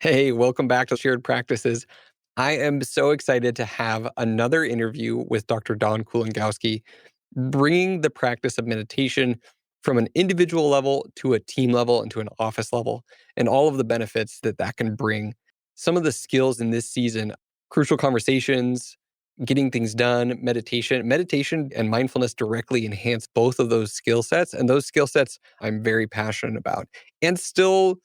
Hey, welcome back to Shared Practices. I am so excited to have another interview with Dr. Don Kulongowski, bringing the practice of meditation from an individual level to a team level and to an office level, and all of the benefits that that can bring. Some of the skills in this season, crucial conversations, getting things done, meditation and mindfulness directly enhance both of those skill sets. And those skill sets I'm very passionate about and still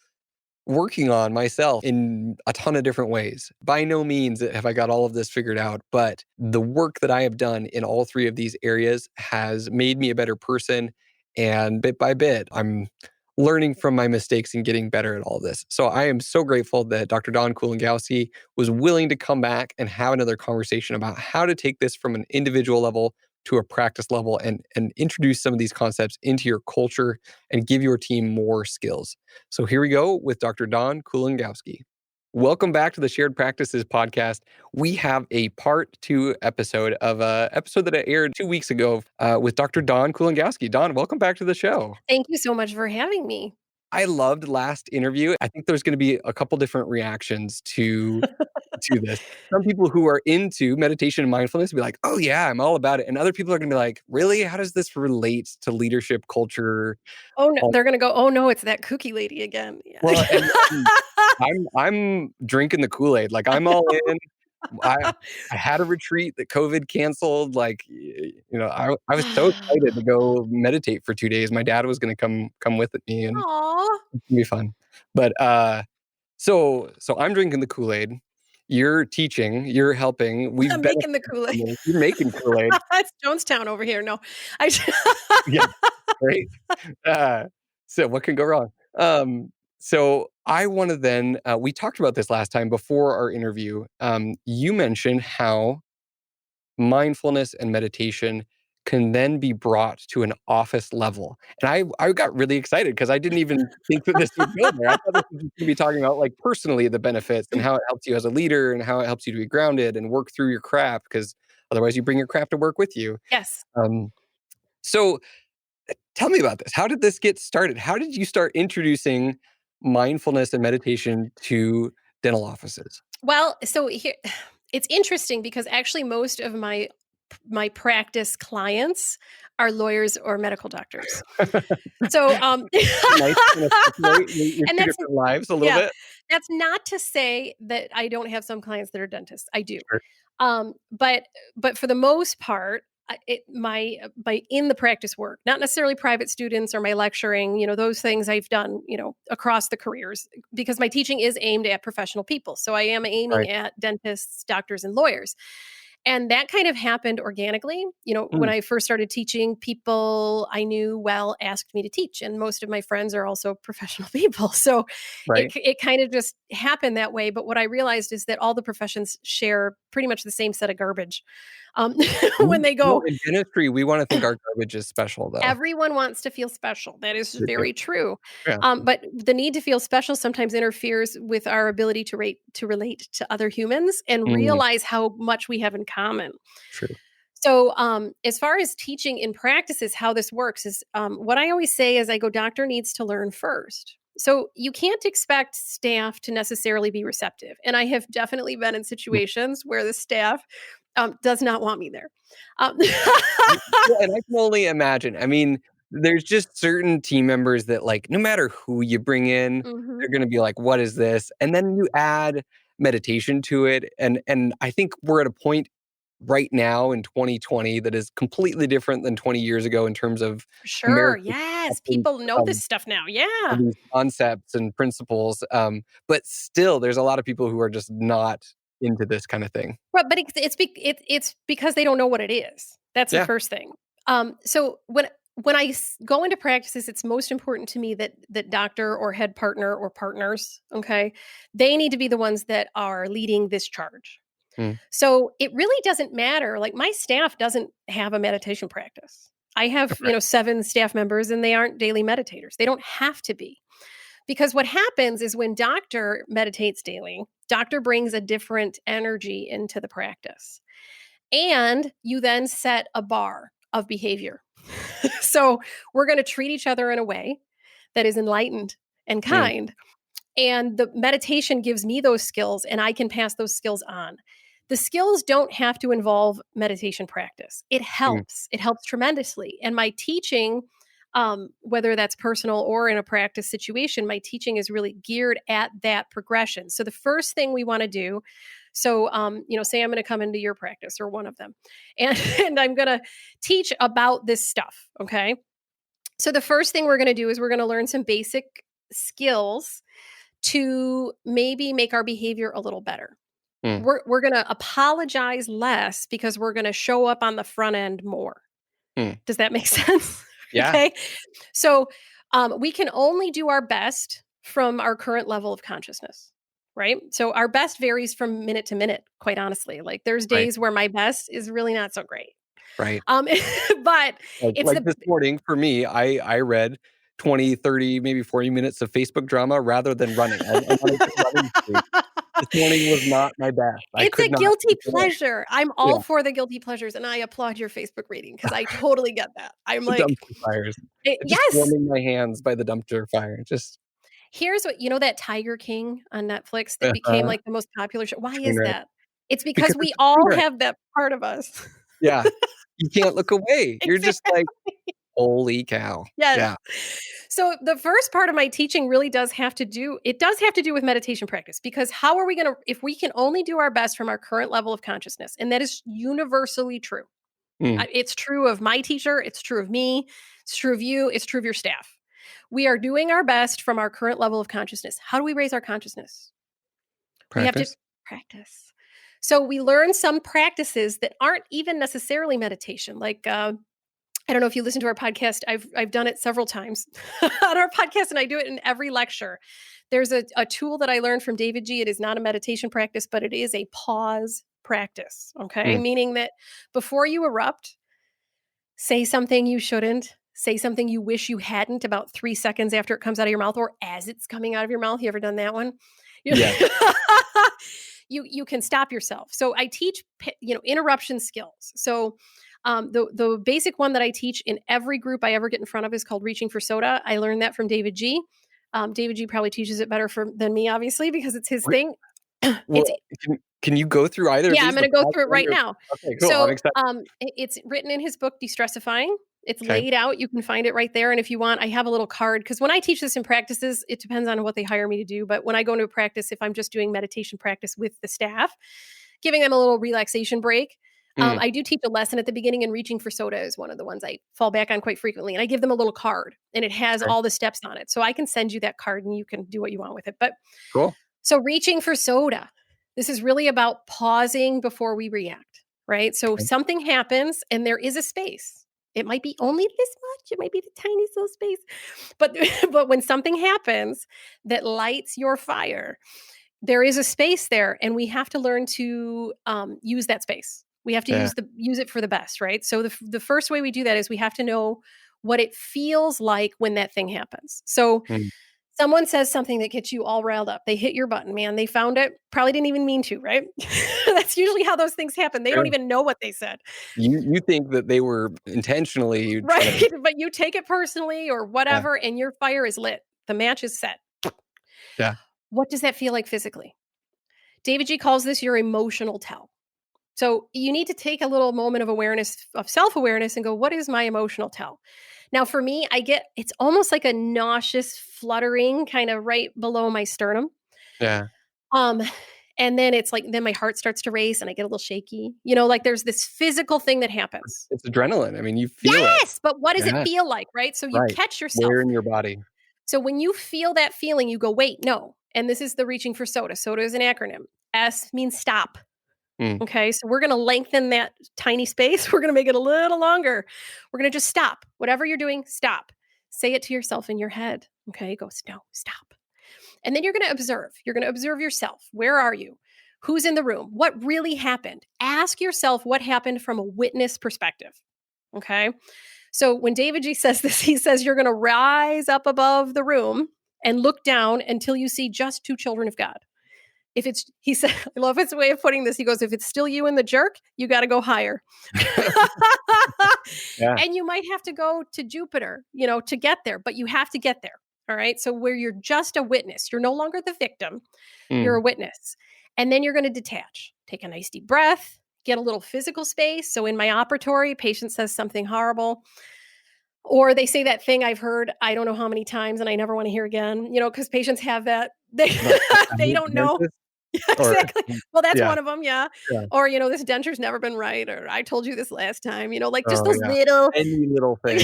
working on myself in a ton of different ways. By no means have I got all of this figured out, but the work that I have done in all three of these areas has made me a better person. And bit by bit, I'm learning from my mistakes and getting better at all this. So I am so grateful that Dr. Don Kulongowski was willing to come back and have another conversation about how to take this from an individual level to a practice level and introduce some of these concepts into your culture and give your team more skills. So here we go with Dr. Don Kulongowski. Welcome back to the Shared Practices podcast. We have a part 2 episode of an episode that I aired 2 weeks ago with Dr. Don Kulongowski. Don, welcome back to the show. Thank you so much for having me. I loved last interview. I think there's going to be a couple different reactions to this. Some people who are into meditation and mindfulness will be like, "Oh yeah, I'm all about it," and other people are going to be like, "Really? How does this relate to leadership culture?" Oh, no, they're gonna go, "Oh, no, it's that kooky lady again." Yeah. Well, and I'm drinking the Kool-Aid. Like, I'm all in. I had a retreat that COVID canceled. Like, I was so excited to go meditate for 2 days. My dad was gonna come with me, and Aw. it's gonna be fun. But, so I'm drinking the Kool-Aid. You're teaching, you're helping. We've I'm making the benefited Kool-Aid. from this. You're making Kool-Aid. It's Jonestown over here. No. I Yeah, right? Uh, so what can go wrong? So I want to then, we talked about this last time before our interview. You mentioned how mindfulness and meditation can then be brought to an office level. And I got really excited because I didn't even think that this would go there. I thought this was going to be talking about like personally the benefits and how it helps you as a leader and how it helps you to be grounded and work through your crap because otherwise you bring your crap to work with you. Yes. Um, so tell me about this. How did this get started? How did you start introducing mindfulness and meditation to dental offices? Well, so here it's interesting because actually most of my practice clients are lawyers or medical doctors. So, Nice kind of separate your and two that's different lives a little yeah, bit. that's not to say that I don't have some clients that are dentists. I do. Sure. But for the most part, my in the practice work, not necessarily private students or my lecturing, those things I've done, across the careers because my teaching is aimed at professional people. So I am aiming Right. at dentists, doctors, and lawyers. And that kind of happened organically. When Mm, I first started teaching, people I knew well asked me to teach. And most of my friends are also professional people. So right. it kind of just happened that way. But what I realized is that all the professions share pretty much the same set of garbage. Um, when they Well, go, in dentistry, we wanna think our garbage is special, though. everyone wants to feel special. That is They do. very true. Yeah. But the need to feel special sometimes interferes with our ability to relate to other humans and Mm, realize how much we have in common. true. So, as far as teaching in practices, how this works is what I always say is I go, doctor needs to learn first. So, you can't expect staff to necessarily be receptive. And I have definitely been in Mm. situations where the staff does not want me there. Um, Yeah, and I can only imagine. I mean, there's just certain team members that, like, no matter who you bring in, Mhm. they're gonna be like, "What is this?" And then you add meditation to it, and I think we're at a point right now in 2020 that is completely different than 20 years ago in terms of Sure. American Yes. acceptance People know this stuff now. of Yeah. these concepts and principles. But still, there's a lot of people who are just not into this kind of thing. But it's because they don't know what it is. That's the Yeah. first thing. So when go into practices, it's most important to me that doctor or head partner or partners, okay, they need to be the ones that are leading this charge. Mm, So it really doesn't matter. Like my staff doesn't have a meditation practice. I have, okay. 7 staff members and they aren't daily meditators. They don't have to be. Because what happens is when doctor meditates daily, doctor brings a different energy into the practice. And you then set a bar of behavior. So we're going to treat each other in a way that is enlightened and Mm, kind. And the meditation gives me those skills, and I can pass those skills on. The skills don't have to involve meditation practice. It Mm, helps. It helps tremendously. And my teaching, whether that's personal or in a practice situation, my teaching is really geared at that progression. So the first thing we want to do, so say I'm going to come into your practice or one of them, and and I'm going to teach about this stuff. Okay. So the first thing we're going to do is we're going to learn some basic skills to maybe make our behavior a little better. mm, We're going to apologize less because we're going to show up on the front end more. mm. Does that make sense? Yeah, Okay. So we can only do our best from our current level of consciousness, right? So our best varies from minute to minute, quite honestly. Like there's right, days where my best is really not so great. right. Um, but it's Like the this morning for me, I read 20, 30, maybe 40 minutes of Facebook drama rather than running. I'm on a good running streak. This morning was not my best. I It's could a not guilty keep it up. pleasure. I'm Yeah, all for the guilty pleasures, and I applaud your Facebook reading because I totally get that. I'm the like, dumpster fires. Just yes. warming my hands by the dumpster fire. Just Here's what that Tiger King on Netflix that became uh-huh, like the most popular show. Why train is wreck. that? It's Because because it's we a train all wreck. have that part of us. Yeah. You can't look away. You're just Exactly. like, "Holy cow." Yes. Yeah. So the first part of my teaching really does have to do with meditation practice, because how are we going to, if we can only do our best from our current level of consciousness, and that is universally true. Mm, It's true of my teacher, it's true of me, it's true of you, it's true of your staff. We are doing our best from our current level of consciousness. How do we raise our consciousness? We have to practice? practice. So we learn some practices that aren't even necessarily meditation. Like I don't know if you listen to our podcast. I've done it several times on our podcast, and I do it in every lecture. There's a tool that I learned from David G. It is not a meditation practice, but it is a pause practice. Okay, Mm, meaning that before you erupt, say something you shouldn't. Say something you wish you hadn't about 3 seconds after it comes out of your mouth, or as it's coming out of your mouth. You ever done that one? yeah. You can stop yourself. So I teach interruption skills. So the basic one that I teach in every group I ever get in front of is called reaching for soda. I learned that from David G. David G probably teaches it better than me, obviously, because it's his Re thing. well, It's can you go through either of Yeah, I'm these, going the to go pause through it one right or now. okay, cool. I'm So excited. it's written in his book, De-Stressifying. It's Okay. laid out. You can find it right there. And if you want, I have a little card, because when I teach this in practices, it depends on what they hire me to do. But when I go into a practice, if I'm just doing meditation practice with the staff, giving them a little relaxation break, Mm, I do teach a lesson at the beginning, and reaching for soda is one of the ones I fall back on quite frequently. And I give them a little card, and it has sure. all the steps on it. So I can send you that card and you can do what you want with it. But Cool. so reaching for soda, this is really about pausing before we react, right? So Okay. something happens and there is a space. It might be only this much, it might be the tiniest little space. But but when something happens that lights your fire, there is a space there, and we have to learn to use that space. We have to Yeah. use it for the best, right? So the first way we do that is we have to know what it feels like when that thing happens. So Mm, someone says something that gets you all riled up. They hit your button, man. They found it, probably didn't even mean to, right? That's usually how those things happen. They don't sure. even know what they said, You think that they were intentionally trying right? to But you take it personally or yeah, whatever, and your fire is lit. The match is set. yeah. What does that feel like physically? David G calls this your emotional tell. So you need to take a little moment of awareness, of self-awareness, and go, what is my emotional tell? Now, for me, it's almost like a nauseous fluttering kind of right below my sternum. Yeah. Um, and then it's like, then my heart starts to race and I get a little shaky. Like there's this physical thing that happens. It's adrenaline. I mean, you feel it. Yes, but what does it Yeah, feel like, right? So you right. catch Where yourself. in your body? So when you feel that feeling, you go, wait, no. And this is the reaching for soda. Soda is an acronym. S means stop. Mm, Okay, so we're going to lengthen that tiny space. We're going to make it a little longer. We're going to just stop. Whatever you're doing, stop. Say it to yourself in your head. Okay, go, no, stop. And then you're going to observe. You're going to observe yourself. Where are you? Who's in the room? What really happened? Ask yourself what happened from a witness perspective. Okay. So when David G says this, he says you're going to rise up above the room and look down until you see just two children of God. He said, I love his way of putting this. He goes, if it's still you and the jerk, you got to go higher. yeah. And you might have to go to Jupiter, to get there, but you have to get there. All right. So where you're just a witness, you're no longer the victim, you're Mm. a witness. And then you're going to detach. Take a nice deep breath, get a little physical space. So in my operatory, patient says something horrible, or they say that thing I've heard I don't know how many times and I never want to hear again, because patients have that they Like, I they hate don't the know. dentist Yeah, or exactly. Well, that's yeah, one of them, yeah. yeah. Or, this denture's never been right, or I told you this last time, like just Oh, those yeah. little Any little thing.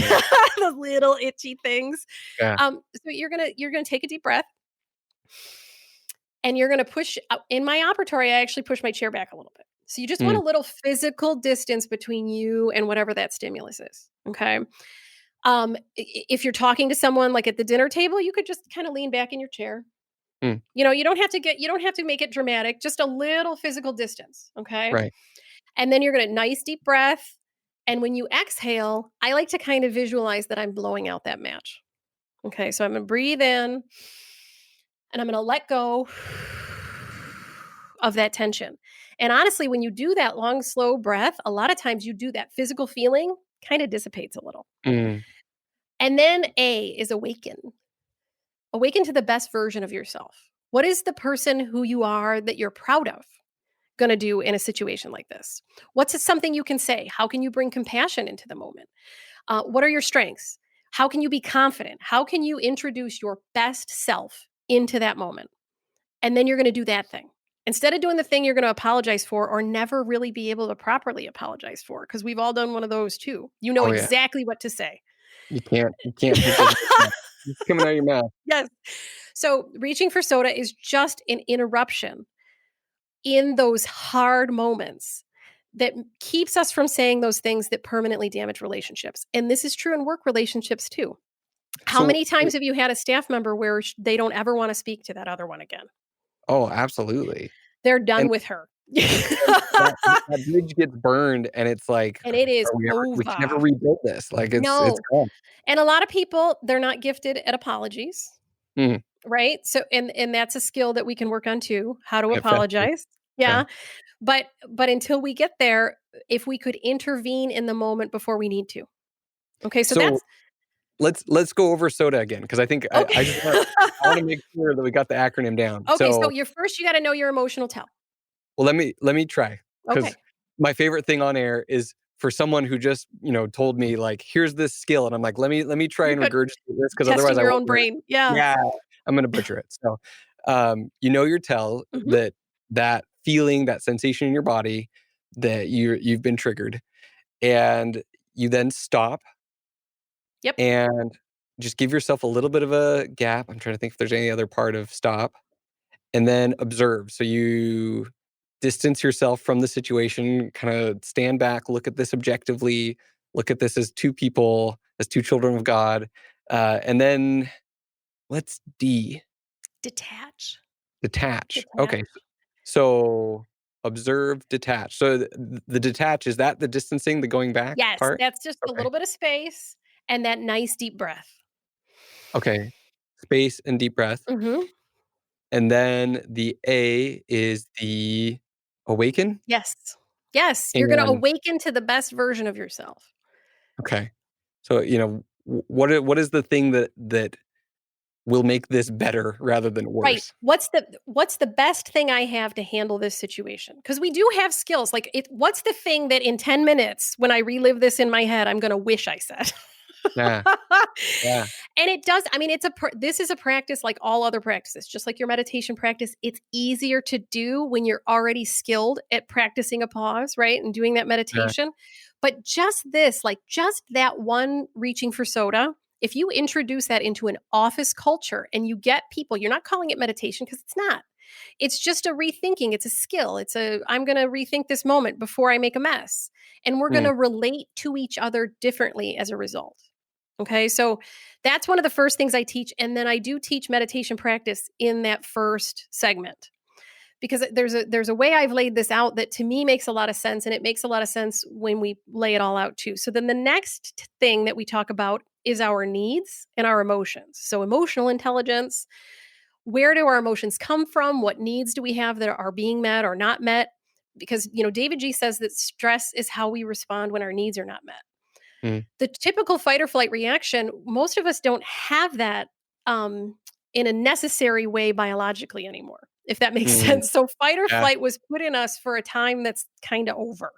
those little itchy things. Yeah. So you're gonna take a deep breath and you're gonna push in my operatory, I actually push my chair back a little bit. So you just want Mm. a little physical distance between you and whatever that stimulus is. Okay. If you're talking to someone like at the dinner table, you could just kind of lean back in your chair. Mm. You don't have to make it dramatic, just a little physical distance. Okay. Right. And then you're going to nice deep breath. And when you exhale, I like to kind of visualize that I'm blowing out that match. Okay. So I'm going to breathe in and I'm going to let go of that tension. And honestly, when you do that long, slow breath, a lot of times you do that physical feeling kind of dissipates a little. Mm. And then A is awaken. Awaken to the best version of yourself. What is the person who you are that you're proud of going to do in a situation like this? What's something you can say? How can you bring compassion into the moment? What are your strengths? How can you be confident? How can you introduce your best self into that moment? And then you're going to do that thing. Instead of doing the thing you're going to apologize for or never really be able to properly apologize for, because we've all done one of those too. You know Oh, yeah. exactly what to say. You can't take those it's coming out of your mouth. Yes. So reaching for soda is just an interruption in those hard moments that keeps us from saying those things that permanently damage relationships. And this is true in work relationships too. How So many times have you had a staff member where they don't ever want to speak to that other one again? oh, absolutely. They're done And with her. and that bridge gets burned, and it's like, And it is we can never over. rebuild this. Like, it's No. gone. And a lot of people, they're not gifted at apologies, Mm. right? So and that's a skill that we can work on too, how to Manifesting. apologize. Yeah. Yeah. But until we get there, if we could intervene in the moment before we need to. Okay, so So that's let's go over SOTA again, because I think I just okay. wanna make sure that we got the acronym down. Okay, so So, you gotta know your emotional tell. well, let me try, because Okay. my favorite thing on air is for someone who just, told me, like, "Here's this skill," and I'm like, "Let me try You're and good. regurgitate this, because otherwise Testing I your won't own learn it." brain. Yeah. Yeah, I'm gonna butcher it. So, you know your tell, Mhm. that feeling, that sensation in your body that you've been triggered, and you then stop Yep. and just give yourself a little bit of a gap. I'm trying to think if there's any other part of stop, and then observe. So you distance yourself from the situation, kind of stand back, look at this objectively, look at this as two people, as two children of God, and then let's Detach. detach. Detach. Okay, so observe, detach. So the detach, is that the distancing, the going back Yes, part? that's just a Okay. little bit of space and that nice deep breath. Okay. Space and deep breath. Mhm. And then the A is the awaken. Yes. Yes, you're gonna And awaken to the best version of yourself. okay. So, what is the thing that will make this better rather than Right. worse? What's the best thing I have to handle this situation? Because we do have skills. Like what's the thing that in 10 minutes when I relive this in my head, I'm gonna wish I said? Yeah. Yeah. And it does. I mean, this is a practice like all other practices, just like your meditation practice. It's easier to do when you're already skilled at practicing a pause, right? And doing that Yeah. meditation. But just this, like just that one reaching for soda, if you introduce that into an office culture and you get people, you're not calling it meditation because it's not. It's just a rethinking. It's a skill. I'm going to rethink this moment before I make a mess. And we're going Mm. to relate to each other differently as a result. Okay. So that's one of the first things I teach. And then I do teach meditation practice in that first segment because there's a way I've laid this out that to me makes a lot of sense. And it makes a lot of sense when we lay it all out too. So then the next thing that we talk about is our needs and our emotions. So emotional intelligence, where do our emotions come from? What needs do we have that are being met or not met? Because, David G says that stress is how we respond when our needs are not met. Mm. The typical fight or flight reaction, most of us don't have that um, in a necessary way biologically anymore, if that makes Mm, sense. So fight or yeah. flight was put in us for a time that's kind of over.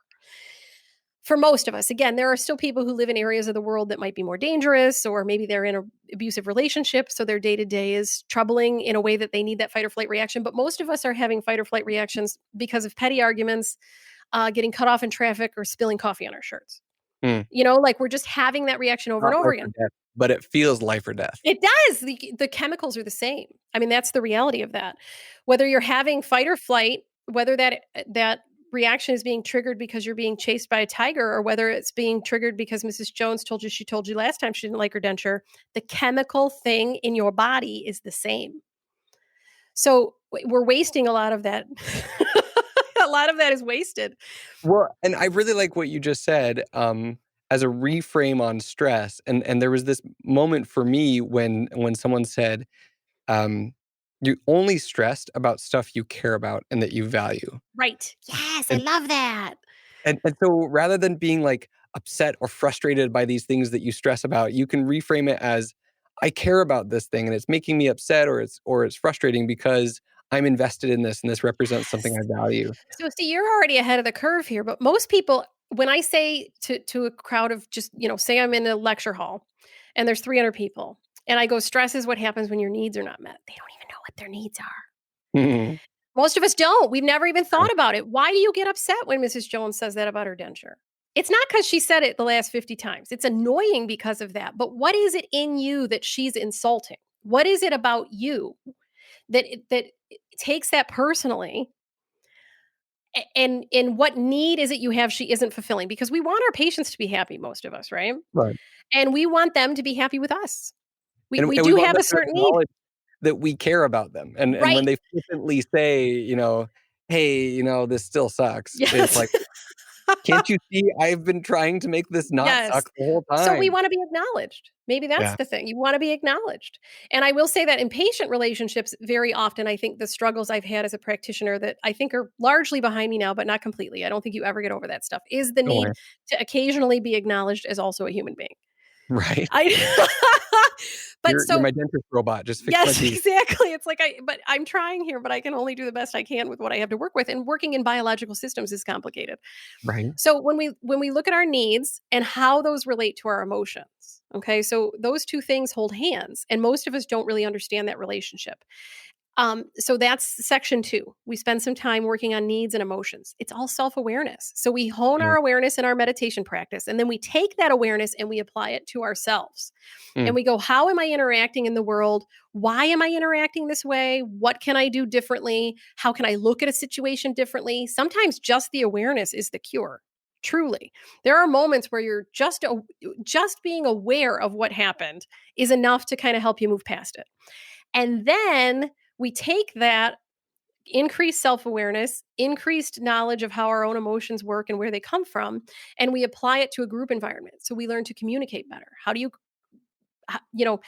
For most of us, again, there are still people who live in areas of the world that might be more dangerous, or maybe they're in an abusive relationship. So their day to day is troubling in a way that they need that fight or flight reaction. But most of us are having fight or flight reactions because of petty arguments, getting cut off in traffic, or spilling coffee on our shirts. Mm. Like we're just having that reaction over and Not over life or again. death, but it feels life or death. It does. The chemicals are the same. I mean, that's the reality of that. Whether you're having fight or flight, whether that reaction is being triggered because you're being chased by a tiger, or whether it's being triggered because Mrs. Jones told you last time she didn't like her denture, the chemical thing in your body is the same. So we're wasting a lot of that. A lot of that is wasted. Well, and I really like what you just said, as a reframe on stress, and there was this moment for me when someone said, um, "You're only stressed about stuff you care about and that you value." Right. Yes, I And love that. and so rather than being, like, upset or frustrated by these things that you stress about, you can reframe it as, "I care about this thing, and it's making me upset or it's frustrating because I'm invested in this, and this represents something Yes. I value." So see, you're already ahead of the curve here, but most people, when I say to a crowd of just, say I'm in a lecture hall and there's 300 people and I go, stress is what happens when your needs are not met. They don't even know what their needs are. Mhm. Most of us don't. We've never even Right, thought about it. Why do you get upset when Mrs. Jones says that about her denture? It's not because she said it the last 50 times. It's annoying because of that. But what is it in you that she's insulting? What is it about you that takes that personally, and what need is it you have she isn't fulfilling? Because we want our patients to be happy, most of us, right? right. And we want them to be happy with us. We And we and we do want have them a to certain need. acknowledge that we care about them, and when Right. they flippantly say, "Hey, this still sucks," it's Yes. like, "Can't you see I've been trying to make this not Yes. suck the whole So we time?" wanna be acknowledged. Maybe that's Yeah, the thing. You wanna be acknowledged. And I will say that in patient relationships, very often, I think the struggles I've had as a practitioner that I think are largely behind me now, but not completely. I don't think you ever get over that stuff, is the don't need worry. to occasionally be acknowledged as also a human being. Right? I but You're so my dentist robot, just fix my yes, teeth. exactly. It's like but I'm trying here, but I can only do the best I can with what I have to work with, and working in biological systems is complicated. Right? So when we look at our needs and how those relate to our emotions, okay? So those two things hold hands, and most of us don't really understand that relationship. So that's section 2. We spend some time working on needs and emotions. It's all self-awareness. So we hone Mm, our awareness in our meditation practice, and then we take that awareness and we apply it to ourselves. And mm, we go, how am I interacting in the world? Why am I interacting this way? What can I do differently? How can I look at a situation differently? Sometimes just the awareness is the cure. Truly. There are moments where you're just being aware of what happened is enough to kind of help you move past it. And then we take that increased self-awareness, increased knowledge of how our own emotions work and where they come from, and we apply it to a group environment. So we learn to communicate better. How do you you know,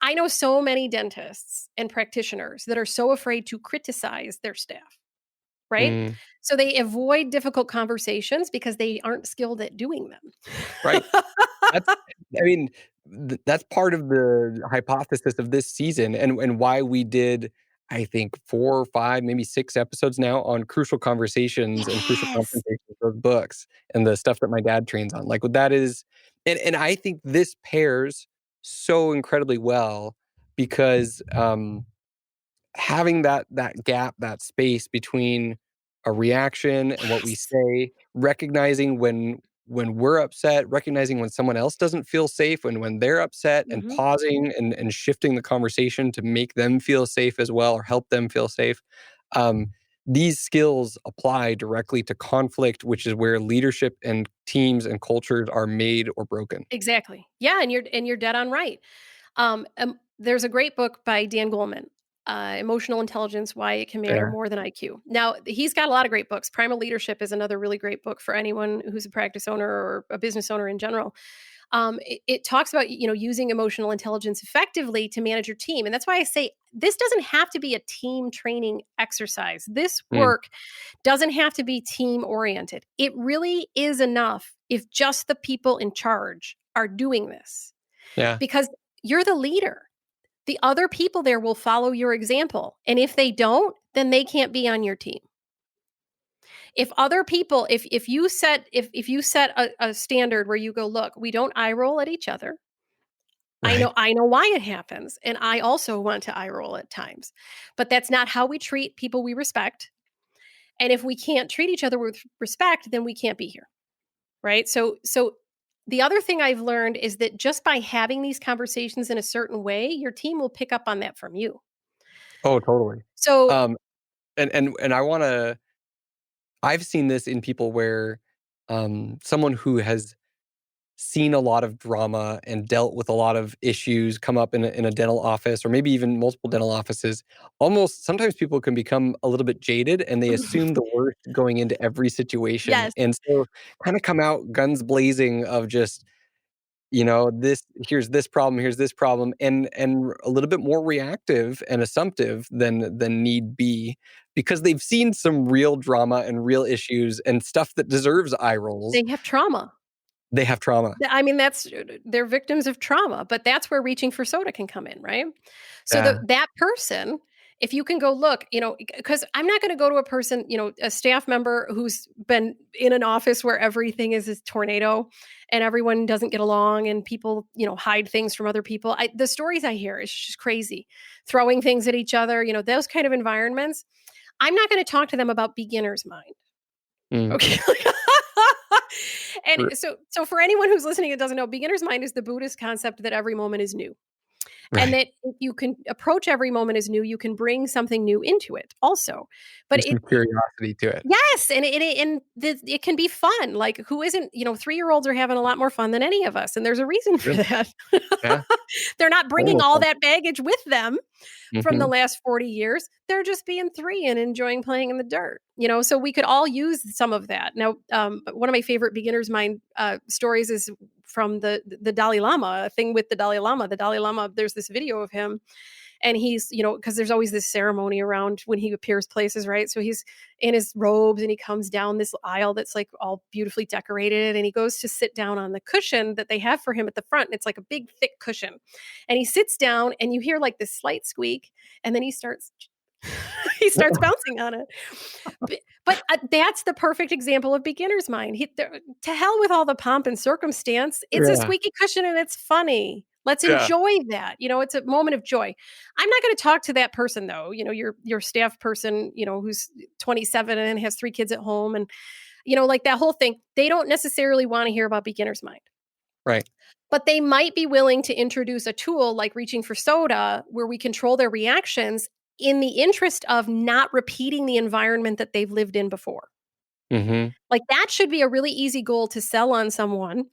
I know so many dentists and practitioners that are so afraid to criticize their staff, right? mm. So they avoid difficult conversations because they aren't skilled at doing Right. them. That's I mean, that's part of the hypothesis of this season and why we did, I think, 4 or 5, maybe 6 episodes now on crucial conversations and crucial Yes. confrontations, those books and the stuff that my dad trains on. Like, that is and I think this pairs so incredibly well because, having that gap, that space between a reaction and what we Yes. say, recognizing when we're upset, recognizing when someone else doesn't feel safe, when they're upset, and Mhm. pausing and shifting the conversation to make them feel safe as well or help them feel safe. Um, these skills apply directly to conflict, which is where leadership and teams and cultures are made or broken. Exactly. Yeah, and you're dead on right. There's a great book by Dan Goleman, Emotional Intelligence: Why It Can Matter Yeah. More Than IQ. Now, he's got a lot of great books. Primal Leadership is another really great book for anyone who's a practice owner or a business owner in general. It talks about using emotional intelligence effectively to manage your team, and that's why I say this doesn't have to be a team training exercise. This Mm, work doesn't have to be team oriented. It really is enough if just the people in charge are doing this, yeah. because you're the leader. The other people there will follow your example. And if they don't, then they can't be on your team. If other people, if you set a standard where you go, look, we don't eye roll at each other. Right. I know why it happens. And I also want to eye roll at times. But that's not how we treat people we respect. And if we can't treat each other with respect, then we can't be here. Right? So the other thing I've learned is that just by having these conversations in a certain way, your team will pick up on that from you. Oh, totally. So Um, and I've seen this in people where, someone who has seen a lot of drama and dealt with a lot of issues come up in a dental office or maybe even multiple dental offices. Almost sometimes people can become a little bit jaded and they assume the worst going into every situation. yes, And so kind of come out guns blazing of just, this here's this problem, and a little bit more reactive and assumptive than need be because they've seen some real drama and real issues and stuff that deserves eye rolls. they have trauma. They have trauma. I mean, they're victims of trauma, but that's where reaching for soda can come in, right? So Yeah. that person, if you can go look, because I'm not going to go to a person, a staff member who's been in an office where everything is a tornado and everyone doesn't get along and people, hide things from other people. The stories I hear is just crazy, throwing things at each other, those kind of environments. I'm not going to talk to them about beginner's mind. Mm. Okay. And so for anyone who's listening that doesn't know, beginner's mind is the Buddhist concept that every moment is new. And Right. that if you can approach every moment as new, you can bring something new into it also. But There's some curiosity to it. yes, it can be fun. Like who isn't, 3-year-olds are having a lot more fun than any of us. And there's a reason for True. that. Yeah. They're not bringing Total all fun. that baggage with them from the Mhm. last 40 years. They're just being 3 and enjoying playing in the dirt, so we could all use some of that. Now, one of my favorite beginner's mind stories is from the Dalai Lama, a thing with the Dalai Lama. The Dalai Lama, there's this video of him and he's, because there's always this ceremony around when he appears places, right? So he's in his robes and he comes down this aisle that's like all beautifully decorated and he goes to sit down on the cushion that they have for him at the front. And it's like a big thick cushion. And he sits down and you hear like this slight squeak and then he starts he starts bouncing on it. But that's the perfect example of beginner's mind. To hell with all the pomp and circumstance. It's a Yeah. squeaky cushion and it's funny. Let's Yeah. enjoy that. It's a moment of joy. I'm not going to talk to that person though. Your staff person, who's 27 and has 3 kids at home and like that whole thing. They don't necessarily want to hear about beginner's mind. Right. But they might be willing to introduce a tool like reaching for soda where we control their reactions in the interest of not repeating the environment that they've lived in before. Mhm. Like that should be a really easy goal to sell on someone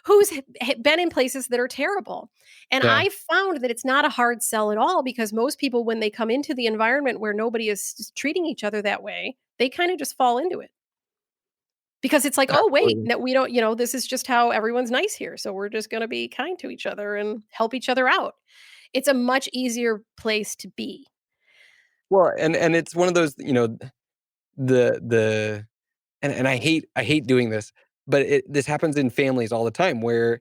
who's been in places that are terrible. And Yeah. I found that it's not a hard sell at all because most people when they come into the environment where nobody is treating each other that way, they kind of just fall into it. Because it's like, "Oh, wait, Absolutely. no, we don't this is just how everyone's nice here, so we're just gonna be kind to each other and help each other out." It's a much easier place to be. Well, and it's one of those, the and I hate doing this, but this happens in families all the time where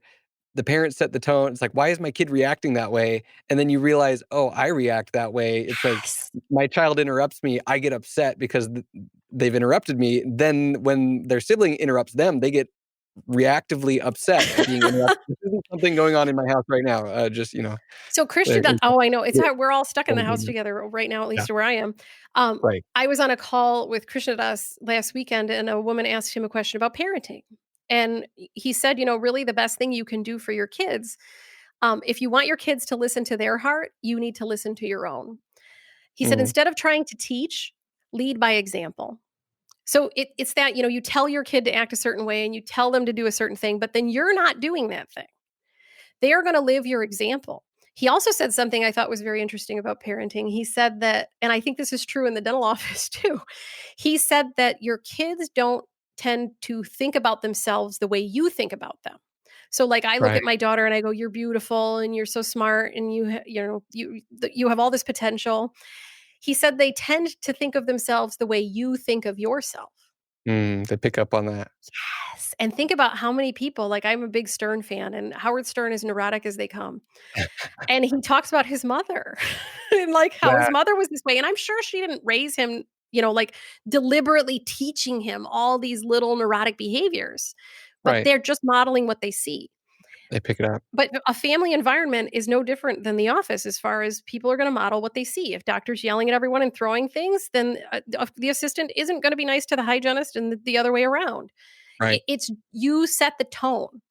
the parents set the tone. It's like, "Why is my kid reacting that way?" And then you realize, "Oh, I react that way." It's like Yes. my child interrupts me, I get upset because they've interrupted me. Then when their sibling interrupts them, they get reactively upset at being interrupted. This isn't something going on in my house right now. Just, So Christian there do is oh, I know, it's yeah, hard we're all stuck in the house yeah, together right now, at yeah, least where I am. right. I was on a call with Krishna Das last weekend, and a woman asked him a question about parenting. And he said, really the best thing you can do for your kids, if you want your kids to listen to their heart, you need to listen to your own. He said, Mhm. instead of trying to teach, lead by example. So it's that, you tell your kid to act a certain way and you tell them to do a certain thing, but then you're not doing that thing. They are going to live your example. He also said something I thought was very interesting about parenting. He said that, and I think this is true in the dental office too. He said that your kids don't tend to think about themselves the way you think about them. So like I look Right. at my daughter and I go, "You're beautiful and you're so smart and you have all this potential." He said they tend to think of themselves the way you think of yourself. They pick up on that. Yes, and think about how many people like, I'm a big Stern fan, and Howard Stern is neurotic as they come, and he talks about his mother and, like, how his Yeah, mother was this way, and I'm sure she didn't raise him, like, deliberately teaching him all these little neurotic behaviors, but right. they're just modeling what they see. They pick it up. But a family environment is no different than the office as far as people are gonna model what they see. If doctor's yelling at everyone and throwing things, then, the assistant isn't gonna be nice to the hygienist and the other way around. Right. It's you set the tone.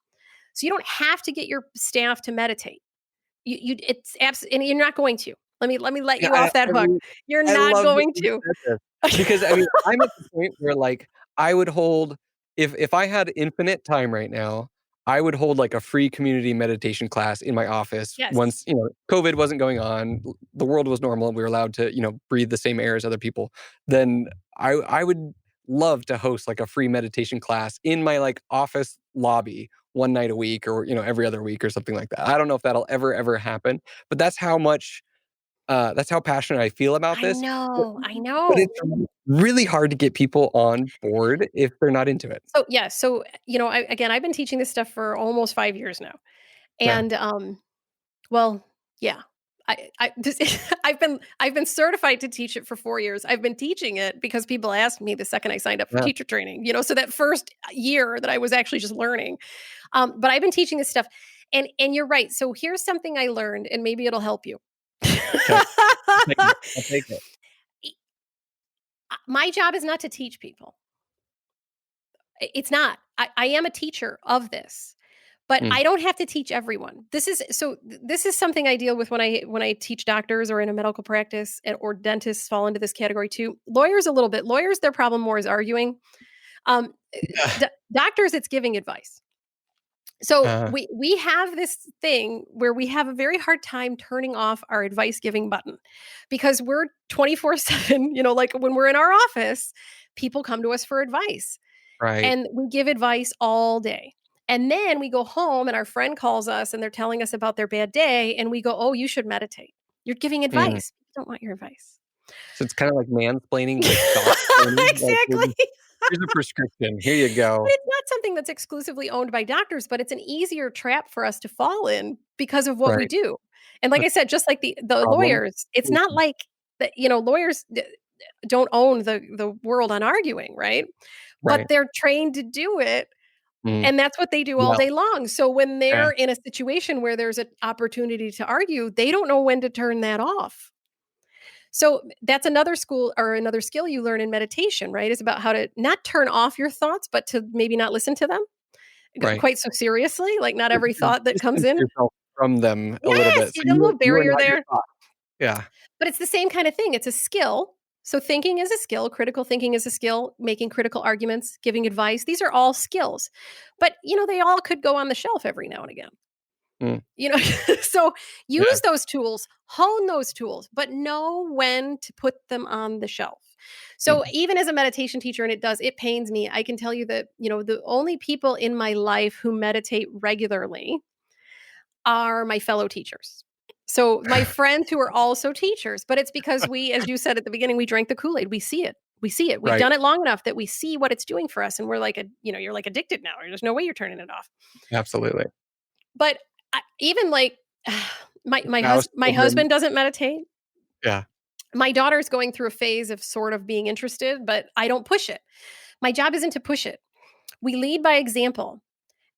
So you don't have to get your staff to meditate. You it's and you're not going to. Let me let Yeah, you off that hook. You're I not love that going you to. said this because, I mean, I'm at the point where, like, I would hold if I had infinite time right now, I would hold, like, a free community meditation class in my office Yes. once, COVID wasn't going on, the world was normal, and we were allowed to, breathe the same air as other people. Then I would love to host, like, a free meditation class in my, like, office lobby one night a week or, every other week or something like that. I don't know if that'll ever happen, but that's how passionate I feel about I this, but know, I but it's know. really hard to get people on board if they're not into it. So, yeah, so, I've been teaching this stuff for almost 5 years now, Yeah, and, well, yeah. I just I've been certified to teach it for 4 years. I've been teaching it because people asked me the second I signed up for yeah, teacher training, so that first year that I was actually just learning. But I've been teaching this stuff, and you're right. So here's something I learned, and maybe it'll help you. okay, I'll take it, I'll take it. My job is not to teach people. It's not. I am a teacher of this, but Mm, I don't have to teach everyone. This is something I deal with when I teach doctors or in a medical practice, or dentists fall into this category too. Lawyers a little bit. Lawyers, their problem more is arguing. Um, Doctors, it's giving advice. So uh, we have this thing where we have a very hard time turning off our advice giving button because we're 24/7, like when we're in our office, people come to us for advice right, and we give advice all day. And then we go home and our friend calls us and they're telling us about their bad day and we go, "Oh, you should meditate." You're giving mm. advice. I don't want your advice. So it's kinda like mansplaining, but doc-splaining, like, Exactly. here's a prescription, here you But go." it's not something that's exclusively owned by doctors, but it's an easier trap for us to fall in because of what we Right, do. And like the I said, just like the problem, lawyers, it's not solution, like that, lawyers don't own the world on arguing, right? But right, they're trained to do it, mm, and that's what they do all well, day long. So when okay, they're in a situation where there's an opportunity to argue, they don't know when to turn that off. So that's another school or another skill you learn in meditation, right? Is about how to not turn off your thoughts, but to maybe not listen to them right. quite so seriously, like not Or every thought that comes distance in. yourself from them a little Yes, bit, so there's a little you are barrier not your there, thought. Yeah, but it's the same kind of thing. It's a skill. So thinking is a skill, critical thinking is a skill, making critical arguments, giving advice. These are all skills. But, they all could go on the shelf every now and again. mm, You know, so yeah, use those tools, hone those tools, but know when to put them on the shelf. So mhm, even as a meditation teacher, and it pains me, I can tell you that, the only people in my life who meditate regularly are my fellow teachers. So my friends who are also teachers, but it's because we, as you said at the beginning, we drank the Kool-Aid. We see it. We see it. We've right, done it long enough that we see what it's doing for us. And we're like, you're like addicted now. There's no way you're turning it off. absolutely. But even like Spouse, my children, husband doesn't meditate. yeah, My daughter's going through a phase of sort of being interested, but I don't push it. My job isn't to push it. We lead by example.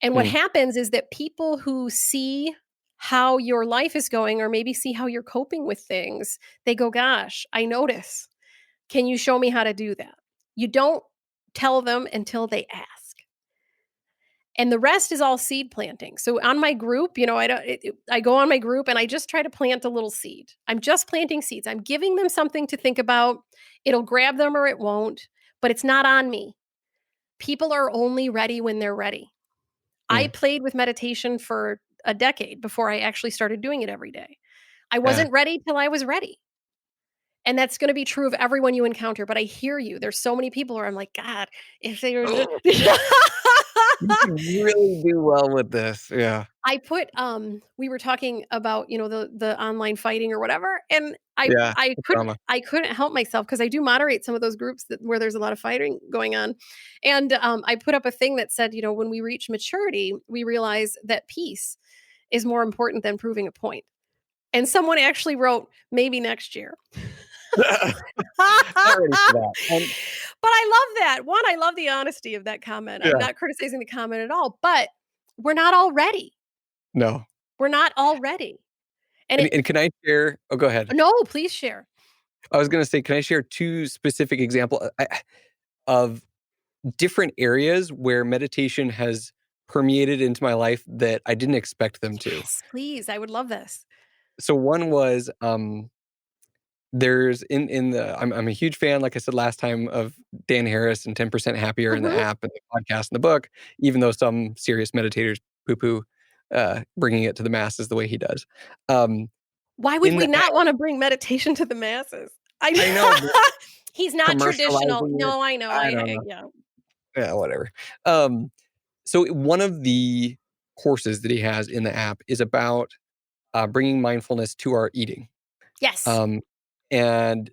And what mm, happens is that people who see how your life is going or maybe see how you're coping with things, they go, "Gosh, I notice. Can you show me how to do that?" You don't tell them until they ask. And the rest is all seed planting. So on my group, I don't. I go on my group and I just try to plant a little seed. I'm just planting seeds. I'm giving them something to think about. It'll grab them or it won't, but it's not on me. People are only ready when they're ready. I mm, played with meditation for a decade before I actually started doing it every day. I yeah, wasn't ready till I was ready. And that's gonna be true of everyone you encounter, but I hear you. There's so many people where I'm like, "God, if they were ju" Oh, you could really do well with this. Yeah. I put, we were talking about, the online fighting or whatever, and I Yeah. I The couldn't drama. I couldn't help myself because I do moderate some of those groups where there's a lot of fighting going on, and, I put up a thing that said, when we reach maturity, we realize that peace is more important than proving a point, and someone actually wrote, "Maybe next year." Not ready for that. But I love that. One, I love the honesty of that comment. I'm Yeah. not criticizing the comment at all, but we're not all ready. No. We're not all ready. And And it and can I share oh, go ahead. No, please share. I was gonna say, can I share 2 specific example of different areas where meditation has permeated into my life that I didn't expect them to? Yes, please. I would love this. So one was, there's in the I'm a huge fan, like I said last time, of Dan Harris and 10% Happier in the Mhm. app and the podcast and the book, even though some serious meditators poo-poo, bringing it to the masses the way he does. Um, Why would in we the not wanna bring meditation to the masses? I know, but He's not traditional. commercializing it, No, I know. I don't know. Yeah. Yeah, whatever. Um, so one of the courses that he has in the app is about, bringing mindfulness to our eating, Yes. um, and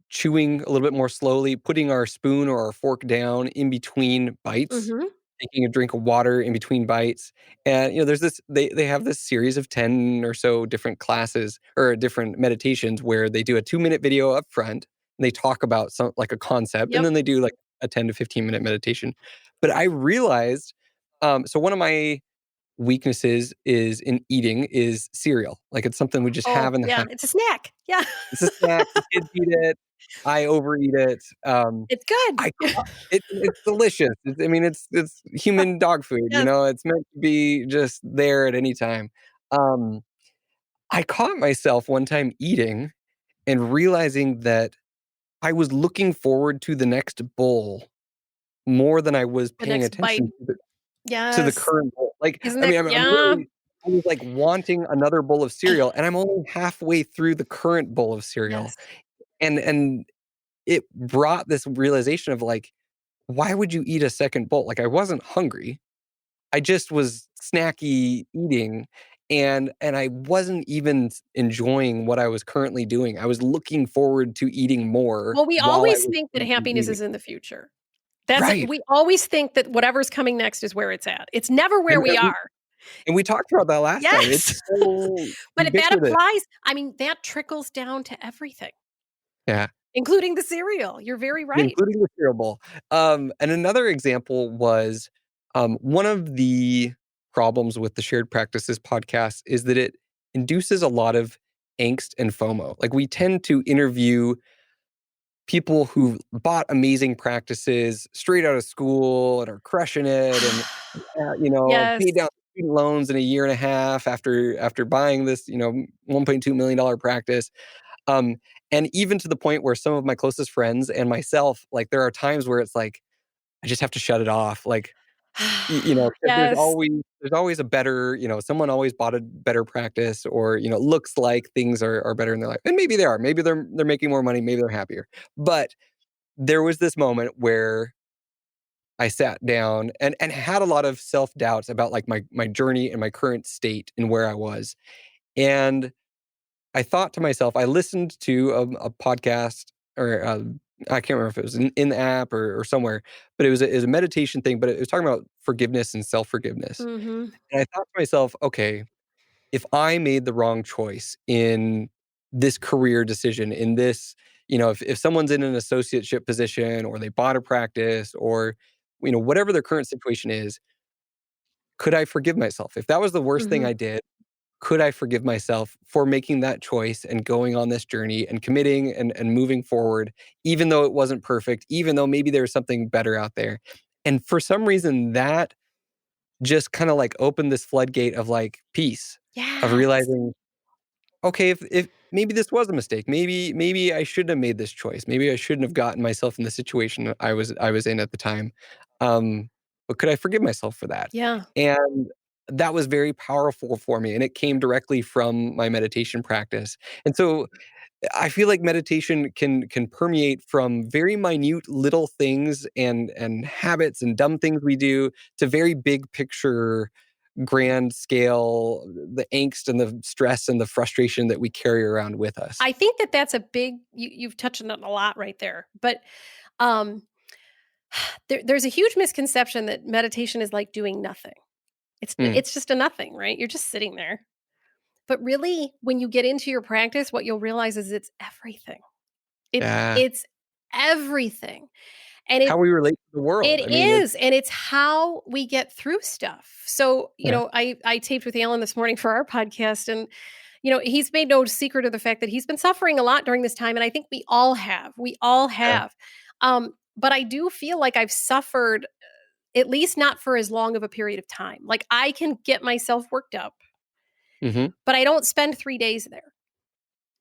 chewing a little bit more slowly, putting our spoon or our fork down in between bites, Mhm. taking a drink of water in between bites. And there's this they have this series of 10 or so different classes or different meditations where they do a 2-minute video up front and they talk about some like a concept and Yep. then they do like a 10 to 15-minute meditation. But I realized so one of my weaknesses is in eating is cereal. Like it's something we just Oh, have in the yeah, house. it's a snack. Yeah. It's a snack, the kids eat it, I overeat it, It's good. I caught it's delicious, I mean, it's human dog food, Yes. it's meant to be just there at any time. Um, I caught myself one time eating and realizing that I was looking forward to the next bowl more than I was The paying next bite. attention to the Yes. current bowl. Like, Isn't I that mean, I'm yeah. really I was, like, wanting another bowl of cereal, and I'm only halfway through the current bowl of cereal, Yes. and it brought this realization of, like, why would you eat a second bowl? Like, I wasn't hungry. I just was snacky eating, and I wasn't even enjoying what I was currently doing. I was looking forward to eating more Well, we while I always was think that currently happiness eating. is in the future. That's Right, we always think that whatever's coming next is where it's at. It's never where and we and we are. and we talked about that last time. Yes. It's so But that ubiquitous. applies I mean, that trickles down to everything, Yeah. including the cereal. You're very right. Including the cereal bowl. And another example was, one of the problems with the Shared Practices podcast is that it induces a lot of angst and FOMO. Like, we tend to interview people who bought amazing practices straight out of school and are crushing it and, Yes. paid down student loans in a year and a half after buying this, $1.2 million practice. Um, and even to the point where some of my closest friends and myself, like, there are times where it's like, I just have to shut it off. Like, 'cause Yes. there's always a better, someone always bought a better practice or, looks like things are better in their life. And maybe they are. Maybe they're making more money, maybe they're happier. But there was this moment where I sat down and had a lot of self-doubts about like my journey and my current state and where I was. And I thought to myself, I listened to a podcast or I can't remember if it was in the app or somewhere, but it was a meditation thing, but it was talking about forgiveness and self forgiveness. Mhm. And I thought to myself, okay, if I made the wrong choice in this career decision, in this, if someone's in an associateship position or they bought a practice or, whatever their current situation is, could I forgive myself? If that was the worst thing Mhm. I did, could I forgive myself for making that choice and going on this journey and committing and moving forward, even though it wasn't perfect, even though maybe there was something better out there? And for some reason, that just kind of like opened this floodgate of like peace, of Yes. realizing, okay, if maybe this was a mistake, maybe I shouldn't have made this choice. Maybe I shouldn't have gotten myself in the situation that I was in at the time. But could I forgive myself for that? Yeah. And that was very powerful for me, and it came directly from my meditation practice. And so I feel like meditation can permeate from very minute little things and habits and dumb things we do to very big picture, grand scale, the angst and the stress and the frustration that we carry around with us. I think that that's a big you've touched on it a lot right there. But um there's a huge misconception that meditation is like doing nothing. Mm, It's just a nothing, right? You're just sitting there. But really, when you get into your practice, what you'll realize is it's everything. yeah. It's everything. And How we relate to the world. it I mean, it's is, and it's how we get through stuff. So, yeah. I taped with Alan this morning for our podcast, and he's made no secret of the fact that he's been suffering a lot during this time, and I think we all have. We all Yeah. have. But I do feel like I've suffered at least not for as long of a period of time. Like I can get myself worked up, Mhm. but I don't spend 3 days there.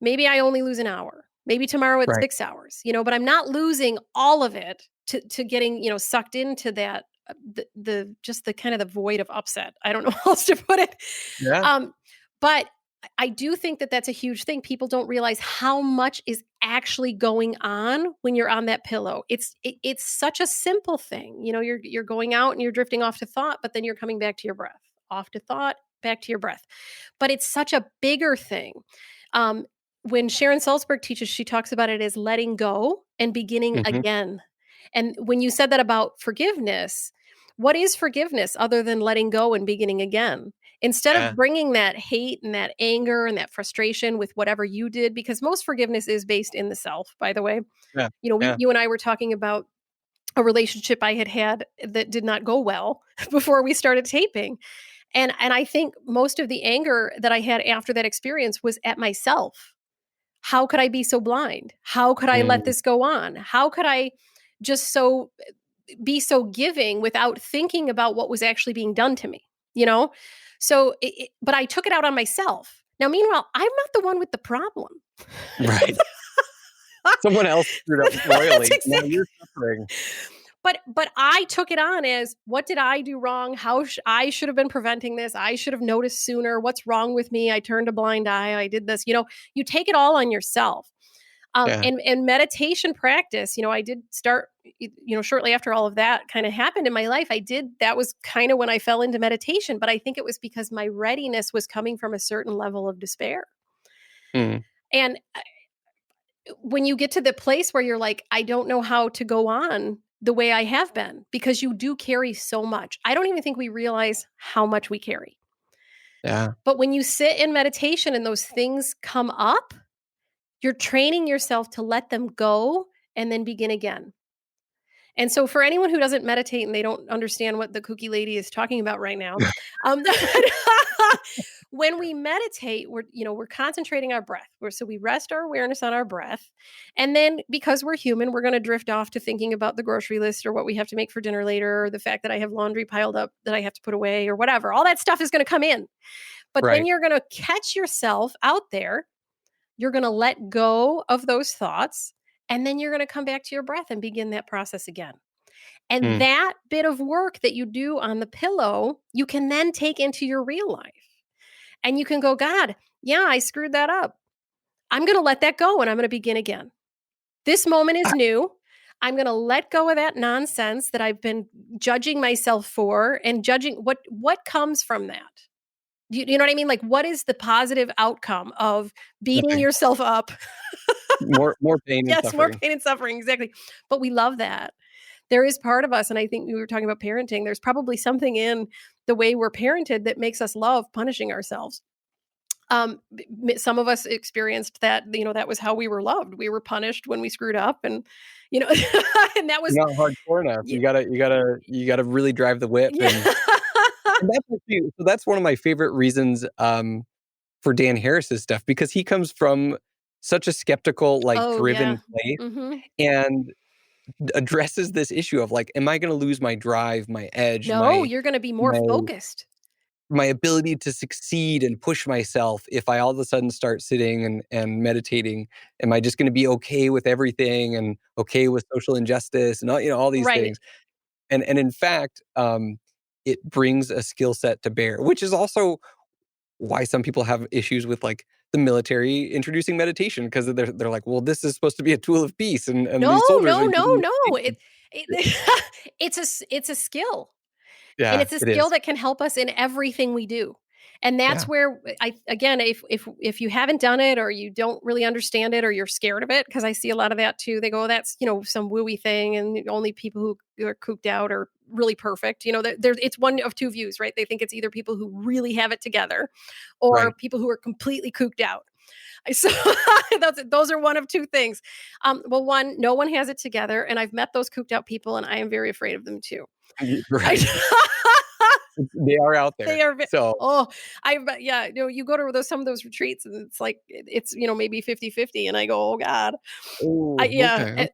Maybe I only lose an hour. Maybe tomorrow it's Right. 6 hours, but I'm not losing all of it to getting, sucked into that the just the kind of the void of upset. I don't know how else to put it. Yeah. Um, but I do think that that's a huge thing. People don't realize how much is actually going on when you're on that pillow. It's such a simple thing. You're going out and you're drifting off to thought, but then you're coming back to your breath. Off to thought, back to your breath. But it's such a bigger thing. Um, when Sharon Salzberg teaches, she talks about it as letting go and beginning Mhm. again. And when you said that about forgiveness, what is forgiveness other than letting go and beginning again? Instead of Yeah. bringing that hate and that anger and that frustration with whatever you did, because most forgiveness is based in the self, by the way. Yeah. Yeah. You and I were talking about a relationship I had that did not go well before we started taping. And I think most of the anger that I had after that experience was at myself. How could I be so blind? How could I let Mm. this go on? How could I just be so giving without thinking about what was actually being done to me? You know? So, but I took it out on myself. Now, meanwhile, I'm not the one with the problem. Right. Someone else screwed up That's royally. Now exactly. you're suffering. But I took it on as what did I do wrong? I should have been preventing this. I should have noticed sooner. What's wrong with me? I turned a blind eye. I did this. You take it all on yourself. Yeah. And meditation practice, I did start, shortly after all of that kind of happened in my life. That was kind of when I fell into meditation, but I think it was because my readiness was coming from a certain level of despair. Mm. And when you get to the place where you're like, I don't know how to go on the way I have been, because you do carry so much. I don't even think we realize how much we carry. Yeah. But when you sit in meditation and those things come up, you're training yourself to let them go and then begin again. And so, for anyone who doesn't meditate and they don't understand what the kooky lady is talking about right now, um, when we meditate, we're concentrating our breath. So we rest our awareness on our breath, and then because we're human, we're going to drift off to thinking about the grocery list or what we have to make for dinner later, or the fact that I have laundry piled up that I have to put away, or whatever. All that stuff is going to come in, but then Right. you're going to catch yourself out there. You're going to let go of those thoughts, and then you're going to come back to your breath and begin that process again. And Mm. that bit of work that you do on the pillow, you can then take into your real life. And you can go, God, yeah, I screwed that up. I'm going to let that go and I'm going to begin again. This moment is I new. I'm going to let go of that nonsense that I've been judging myself for, and judging what comes from that. You know what I mean? Like, what is the positive outcome of beating Nothing. yourself up? More pain and Yes, more suffering. pain and suffering. Exactly. But we love that. There is part of us, and I think we were talking about parenting. There's probably something in the way we're parented that makes us love punishing ourselves. Some of us experienced that, that was how we were loved. We were punished when we screwed up, and you know and that was You're not hardcore enough. yeah, You gotta really drive the whip yeah. and that's actually so that's one of my favorite reasons, for Dan Harris's stuff because he comes from such a skeptical, like, Oh yeah. driven place Hmm. and addresses this issue of, like, am I gonna lose my drive, my edge, No, you're going to be more my focused. my ability to succeed and push myself if I all of a sudden start sitting and meditating? Am I just gonna be okay with everything and okay with social injustice and all these Right. things? And in fact, it brings a skill set to bear, which is also why some people have issues with, like, the military introducing meditation because they're like, well, this is supposed to be a tool of peace, and No, these soldiers are no, no, using no. meditation. It's a skill. And Yeah, it's a it skill is. that can help us in everything we do. And that's Yeah, where I again, if you haven't done it or you don't really understand it or you're scared of it, because I see a lot of that too. They go, "Oh, that's, some wooey thing, and only people who are cooped out are really perfect." There's it's one of two views, right? They think it's either people who really have it together or right. people who are completely cooped out. So those are one of two things. Well, one, no one has it together, and I've met those cooped out people, and I am very afraid of them too. I Right. They are out They there. are ve So, oh, I bet yeah, you go to some of those retreats and it's like it's, maybe 50-50, and I go, "Oh god." oh, okay, okay.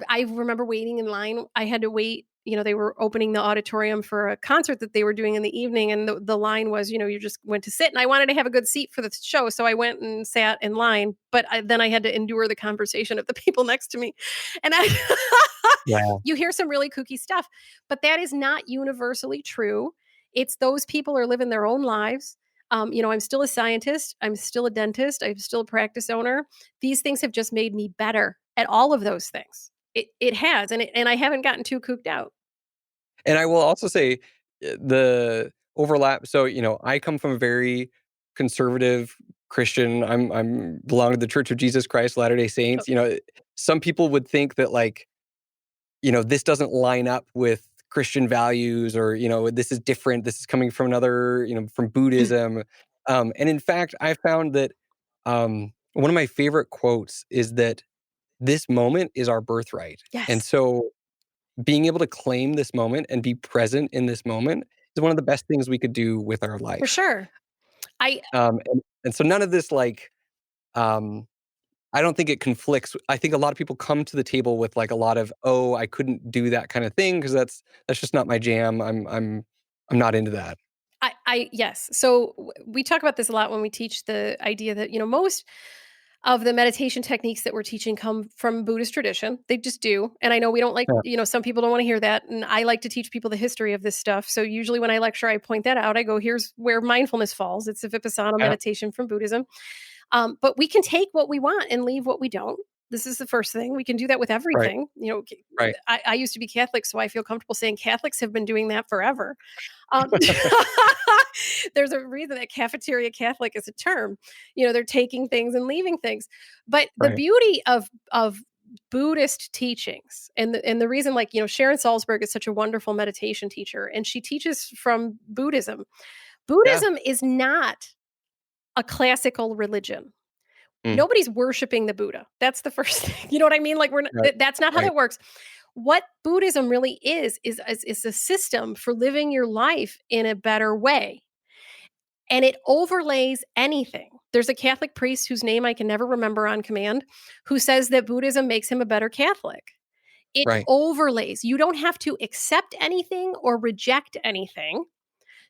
I remember waiting in line. I had to wait, they were opening the auditorium for a concert that they were doing in the evening, and the line was, you just went to sit, and I wanted to have a good seat for the show, so I went and sat in line, but then I had to endure the conversation of the people next to me, and I Yeah. you hear some really kooky stuff, but that is not universally true. It's those people are living their own lives. I'm still a scientist. I'm still a dentist. I'm still a practice owner. These things have just made me better at all of those things. It has, and I haven't gotten too cooked out. And I will also say, the overlap, so, I come from a very conservative Christian. I'm belong to the Church of Jesus Christ Latter-day Saints. Some people would think that, like, this doesn't line up with Christian values, or, this is different. This is coming from another, from Buddhism. And in fact, I found that one of my favorite quotes is that this moment is our birthright. And Yes, so being able to claim this moment and be present in this moment is one of the best things we could do with our for life. sure. I And so none of this, like, um, I don't think it conflicts. I think a lot of people come to the table with, like, a lot of, "Oh, I couldn't do that kind of thing because that's just not my jam. I'm not into that." yes. So we talk about this a lot when we teach the idea that most of the meditation techniques that we're teaching come from Buddhist tradition. They just do. And I know we don't like, Yeah, some people don't want to hear that. And I like to teach people the history of this stuff. So usually when I lecture, I point that out. I go, here's where mindfulness falls. It's a Vipassana yeah, meditation from Buddhism. But we can take what we want and leave what we don't. This is the first thing. We can do that with right, everything. right. I used to be Catholic, so I feel comfortable saying Catholics have been doing that forever. Um, there's a reason that cafeteria Catholic is a term. They're taking things and leaving things. But the Right. beauty of Buddhist teachings and the reason, like, Sharon Salzberg is such a wonderful meditation teacher, and she teaches from Buddhism. Yeah. Buddhism is not a classical religion. Mm. Nobody's worshiping the Buddha. That's the first thing. You know what I mean? Like, Right, that's not how right. that works. What Buddhism really is a system for living your life in a better way. And it overlays anything. There's a Catholic priest whose name I can never remember on command, who says that Buddhism makes him a better Catholic. It Right. overlays. You don't have to accept anything or reject anything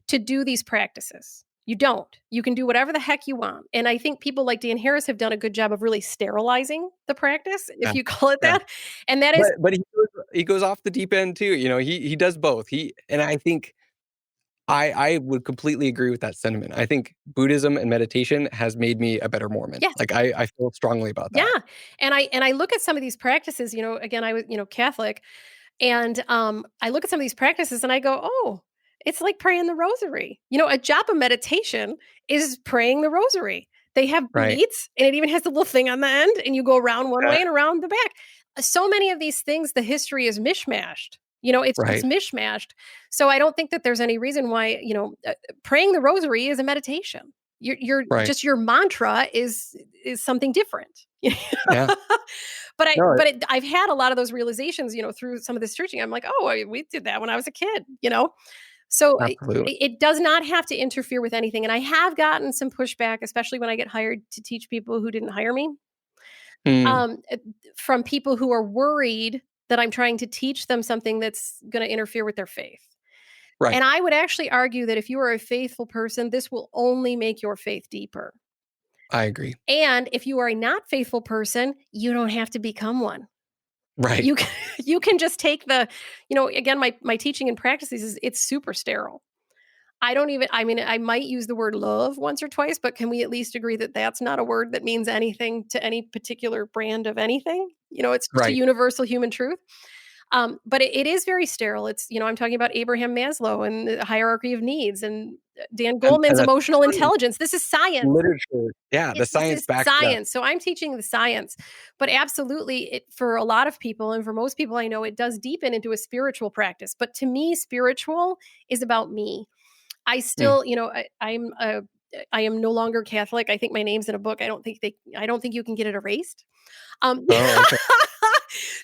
to do these practices. You don't. You can do whatever the heck you want. And I think people like Dan Harris have done a good job of really sterilizing the practice, if Yeah, you call it yeah. that. And that is, But he goes off the deep end too. He does both. And I think I would completely agree with that sentiment. I think Buddhism and meditation has made me a better Mormon. yes. Like, I feel strongly about Yeah. that. And I look at some of these practices, again, I was, Catholic, and I look at some of these practices and I go, "Oh, it's like praying the rosary." A japa meditation is praying the rosary. They have Right. beads, and it even has the little thing on the end, and you go around one Yeah. way and around the back. So many of these things, the history is mishmashed. It's Right. mishmashed. So I don't think that there's any reason why, praying the rosary is a meditation. Your Right. just your mantra is something different. Yeah. No, I've had a lot of those realizations, through some of this teaching. I'm like, oh, we did that when I was a kid. So absolutely. it does not have to interfere with anything. And I have gotten some pushback, especially when I get hired to teach people who didn't hire me, Mm, um, uh, from people who are worried that I'm trying to teach them something that's going to interfere with their faith. right. And I would actually argue that if you are a faithful person, this will only make your faith deeper. I agree. And if you are a not faithful person, you don't have to become one. Right. You can, you can just take again, my teaching and practices is it's super sterile. I mean, I might use the word love once or twice, but can we at least agree that that's not a word that means anything to any particular brand of anything? It's just a Right. universal human truth. But it is very sterile. I'm talking about Abraham Maslow and the hierarchy of needs and Dan And Goleman's that's emotional science, intelligence. This is science. literature. Yeah, the This science is backs it up. science. So I'm teaching the science, but absolutely, for a lot of people and for most people I know, it does deepen into a spiritual practice. But to me, spiritual is about me. I Mm. still, I am no longer Catholic. I think my name's in a book. I don't think you can get it erased. Oh, okay.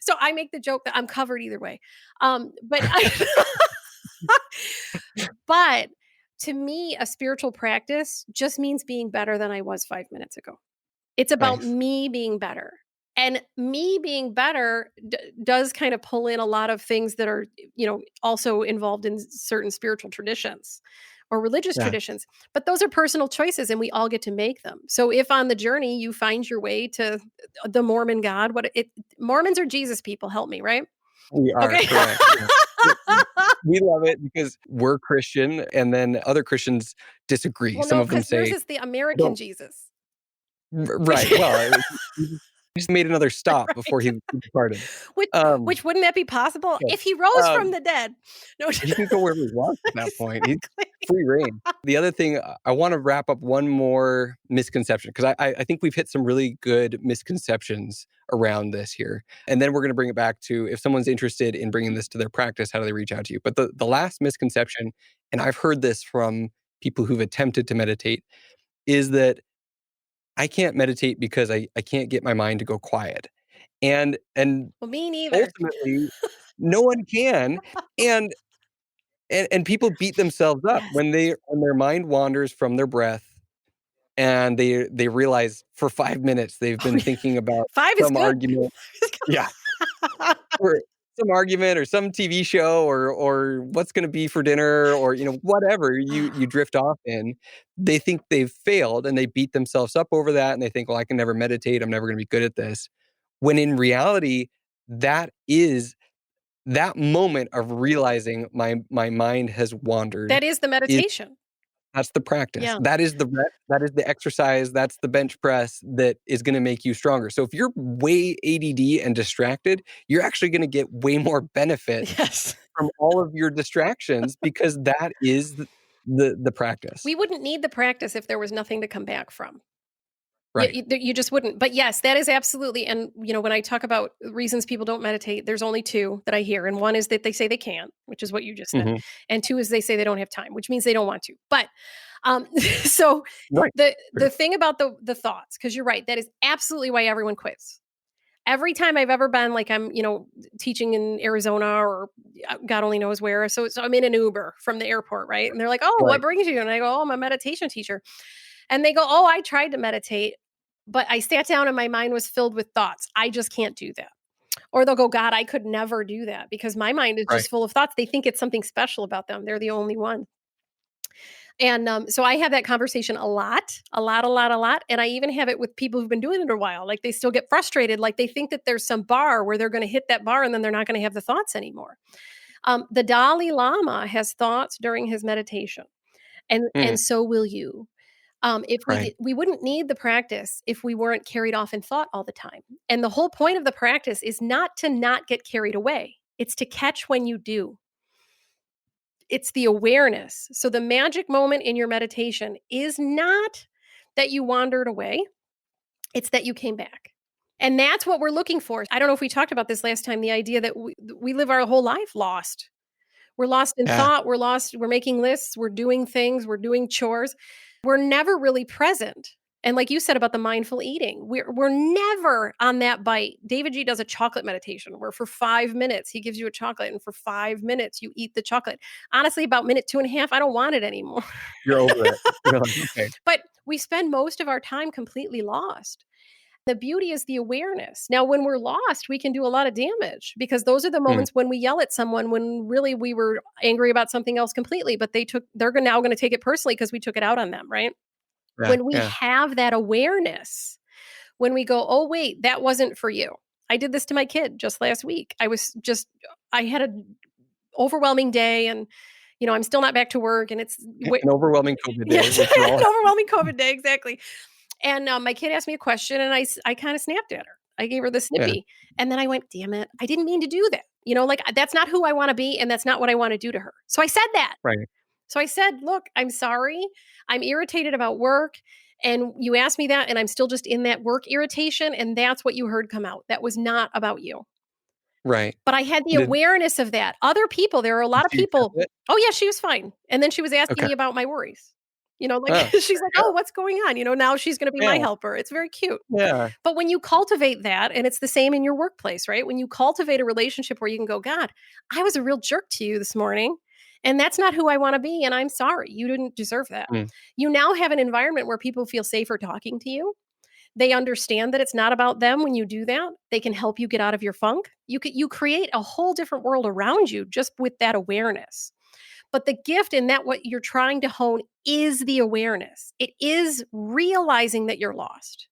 So I make the joke that I'm covered either way. But but to me, a spiritual practice just means being better than I was 5 minutes ago. It's about Nice. me being better. And me being better does kind of pull in a lot of things that are, also involved in certain spiritual traditions or religious Yeah. traditions. But those are personal choices and we all get to make them. So if on the journey you find your way to the Mormon God, Mormons are Jesus people, help me, right? We are Okay. correct. Yeah. We love it because we're Christian, and then other Christians disagree. Well, Some no, of them because yours say, is the American "Don't." Jesus. Right. Well, he just made another stop before Right. he departed. Which Um, which wouldn't that be possible yeah. if he rose from Um, the dead? No, he can go wherever he wants at that point. He's exactly. free reign. The other thing, I wanna wrap up one more misconception, 'cause I think we've hit some really good misconceptions around this here, and then we're gonna bring it back to, if someone's interested in bringing this to their practice, how do they reach out to you? But the last misconception, and I've heard this from people who've attempted to meditate, is that I can't meditate because I can't get my mind to go quiet. And Well, me neither. ultimately, no one can, and and people beat themselves up Yes. when their mind wanders from their breath, and they realize for 5 minutes they've Oh, been yeah. thinking about 5 is some good. argument. 5 is Yeah, good. or some argument or some TV show, or what's gonna be for dinner, or, whatever you drift off in. They think they've failed, and they beat themselves up over that, and they think, "Well, I can never meditate. I'm never gonna be good at this." When in reality, that is that moment of realizing my mind has wandered That is the is meditation. that's the practice. Yeah. That is the rep, that is the exercise, that's the bench press that is gonna make you stronger. So if you're way ADD and distracted, you're actually gonna get way more benefit Yes. from all of your distractions, because that is the practice. We wouldn't need the practice if there was nothing to come back from. You Right. you just wouldn't. But yes, that is absolutely, and, when I talk about reasons people don't meditate, there's only 2 that I hear, and one is that they say they can't, which is what you just said, Mhm. and 2 is they say they don't have time, which means they don't want to. But, so Right. the Sure. thing about the thoughts, because 'cause you're right, that is absolutely why everyone quits. Every time I've ever been, like, I'm, teaching in Arizona or, God only knows where, so I'm in an Uber from the airport, right? And they're like, "Oh, what Right. brings you?" And I go, "Oh, I'm a meditation teacher." And they go, "Oh, I tried to meditate, but I sat down and my mind was filled with thoughts. I just can't do that." Or they'll go, "God, I could never do that because my mind is Right. just full of thoughts." They think it's something special about them. They're the only one. And so I have that conversation a lot, a lot, a lot, a lot. And I even have it with people who've been doing it a while. Like they still get frustrated. Like they think that there's some bar where they're going to hit that bar and then they're not going to have the thoughts anymore. The Dalai Lama has thoughts during his meditation, Mm. and so will you. If Right. we wouldn't need the practice if we weren't carried off in thought all the time. And the whole point of the practice is not to not get carried away. It's to catch when you do. It's the awareness. So the magic moment in your meditation is not that you wandered away, it's that you came back. And that's what we're looking for. I don't know if we talked about this last time, the idea that we live our whole life lost. We're lost in Yeah. thought, we're making lists, we're doing things, we're doing chores. We're never really present. And like you said about the mindful eating, we're never on that bite. David G does a chocolate meditation where for 5 minutes he gives you a chocolate, and for 5 minutes you eat the chocolate. Honestly, about minute 2.5, I don't want it anymore. You're over it. You're like, "Okay." But we spend most of our time completely lost. The beauty is the awareness. Now, when we're lost, we can do a lot of damage because those are the Mm. moments when we yell at someone when really we were angry about something else completely, but now going to take it personally because we took it out on them, right? Yeah, When we yeah. have that awareness, when we go, "Oh wait, that wasn't for you." I did this to my kid just last week. I had an overwhelming day, and I'm still not back to work, and it's An overwhelming COVID day, yes, which we all an overwhelming COVID day, exactly. And my kid asked me a question, and I kind of snapped at her. I gave her the yeah, snippy, and then I went, "Damn it, I didn't mean to do that." Like that's not who I want to be, and that's not what I want to do to her. So I said that. right, So I said, "Look, I'm sorry. I'm irritated about work." And you asked me that, and I'm still just in that work irritation. And that's what you heard come out. That was not about you. right. But I had the Did awareness of that. Other people, there are a lot of she accept people. it? Oh, yeah, she was fine. And then she was asking Okay. me about my worries. Like Oh, she's like, yeah, "Oh, what's going on?" Now she's going to be my yeah, helper. It's very cute. yeah, But when you cultivate that, and it's the same in your workplace, right? When you cultivate a relationship where you can go, "God, I was a real jerk to you this morning, and that's not who I want to be, and I'm sorry. You didn't deserve that." mm, You now have an environment where people feel safer talking to you. They understand that it's not about them when you do that. They can help you get out of your funk. You create a whole different world around you just with that awareness. But the gift in that what you're trying to hone is the awareness. It is realizing that you're lost.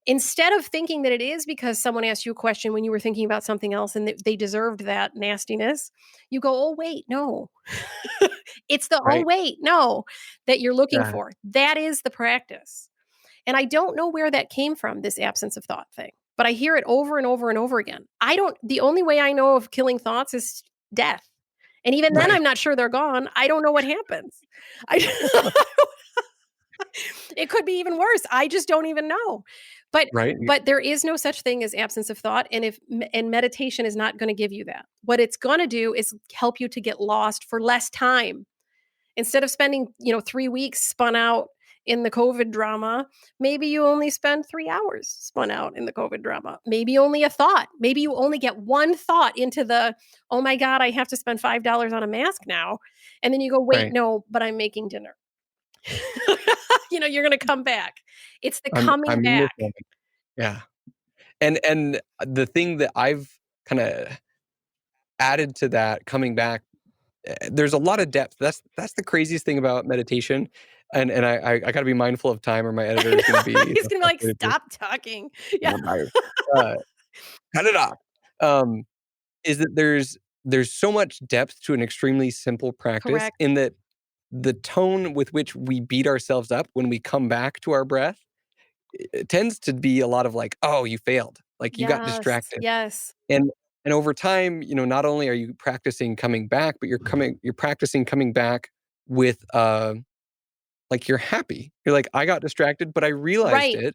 Instead of thinking that it is because someone asked you a question when you were thinking about something else and they deserved that nastiness, you go, "Oh, wait, no." It's the, "Oh, right, wait, no," that you're looking yeah, for. That is the practice. And I don't know where that came from, this absence of thought thing, but I hear it over and over and over again. The only way I know of killing thoughts is death. And even then, right, I'm not sure they're gone. I don't know what happens. I, it could be even worse. I just don't even know. But right, but there is no such thing as absence of thought, and meditation is not going to give you that. What it's going to do is help you to get lost for less time. Instead of spending, 3 weeks spun out in the COVID drama, maybe you only spend 3 hours spun out in the COVID drama. Maybe only a thought. Maybe you only get one thought into the, "Oh my God, I have to spend $5 on a mask now." And then you go, "Wait, right. no, but I'm making dinner." You're going to come back. It's the I'm coming in this back. moment. Yeah. And the thing that I've kinda added to that coming back, there's a lot of depth. That's the craziest thing about meditation, and I gotta be mindful of time or my I editor is gonna know. be, He's going to be like, frustrated with "Stop talking." Yeah. yeah, my uh, cut it off. Um, is that there's so much depth to an extremely simple practice Correct. in that the tone with which we beat ourselves up when we come back to our breath, it tends to be a lot of like, "Oh, you failed. Like, you got Yes. distracted." Yes. And and over time, not only are you practicing coming back, but you're practicing coming back with, like, you're happy. You're like, "I got distracted, but I realized Right. it.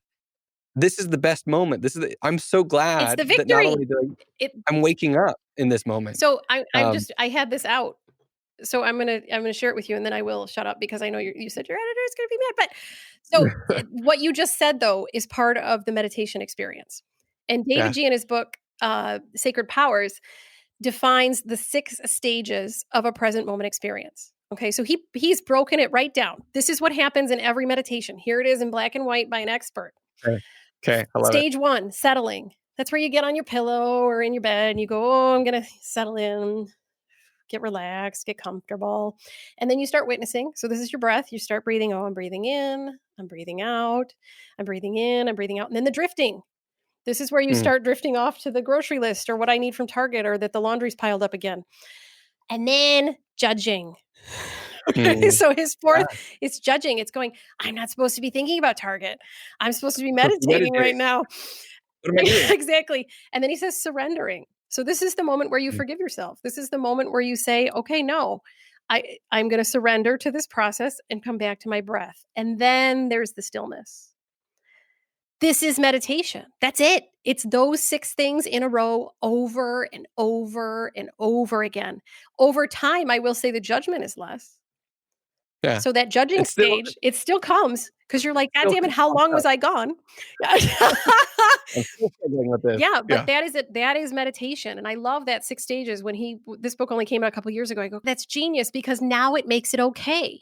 This is the best moment. I'm so It's glad the that not victory. only did It I'm waking up in this moment." So Um, I had this out. So I'm gonna share it with you, and then I will shut up because I know you said your editor is gonna be mad. But so what you just said though is part of the meditation experience. And David yeah, G in his book, Sacred Powers, defines the 6 stages of a present moment experience. Okay, so he's broken it right down. This is what happens in every meditation. Here it is in black and white by an expert. okay. 'Kay, I love it. Stage 1, settling. That's where you get on your pillow or in your bed and you go, "Oh, I'm gonna settle in, get relaxed, get comfortable." And then you start witnessing. So this is your breath. You start breathing. "Oh, I'm breathing in, I'm breathing out, I'm breathing in, I'm breathing out." And then the drifting. This is where you Mm, start drifting off to the grocery list or what I need from Target or that the laundry's piled up again. And then judging. Okay, mm, so his yeah, fourth is judging. It's going, "I'm not supposed to be thinking about Target. I'm supposed to be supposed to be meditating right meditating. now." What am I doing? Exactly. And then he says surrendering. So this is the moment where you Mm, forgive yourself. This is the moment where you say, "Okay, no. I'm going to surrender to this process and come back to my breath." And then there's the stillness. This is meditation. That's it. It's those 6 things in a row over and over and over again. Over time, I will say the judgment is less. yeah. So that judging It stage, it still comes because you're like, "God still damn it, how pops long was up. I gone?" Yeah. I'm still struggling with this. Yeah, but Yeah, that is meditation, and I love that 6 stages. This book only came out a couple years ago, I go, "That's genius because now it makes it okay."